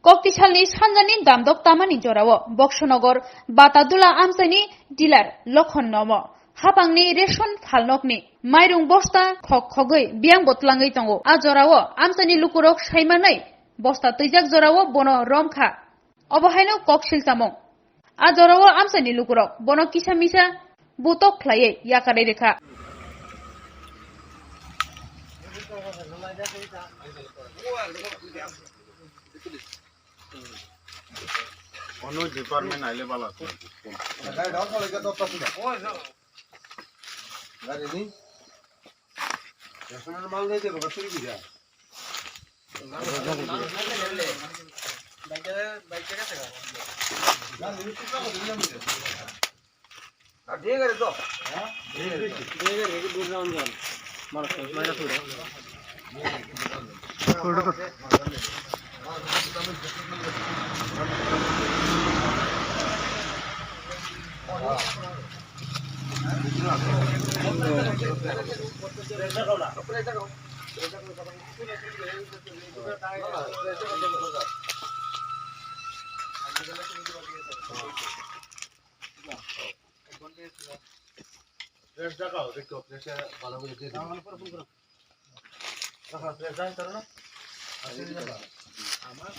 कक्तिसालनि सानजानि दामदक तामानि जराव बक्सनगर बातादुला आमसाइनि डिलार लखन नम हापांनि रेशन फालनकनि माइरं बस्ता खगै बियां बतलाङै दङ आ जराव आमसाइनि लुकुरक साइमानै बस्ता तैजाक जराव बन रमखा अबहायनो ककसिलतामं आ जराव आमसाइनि लुकुरक बन किसा मिसा बुतक ख्लायै याकारै रेखा অন্য ডিপার্টমেন্ট আইলে ভালো আছে গাড়ি ডাউন চলে গেল তো ছিল ওই গাড়ি নি রেশনের মাল নিতে হবে শুরু কি যা বাইকে কাছে না নিউজ তো করে দিলাম আর দিয়ে গেলে তো হ্যাঁ দিয়ে গেলে কি দূর যান যান মারা মাইরা ছড়ে ছড়ে তো আমার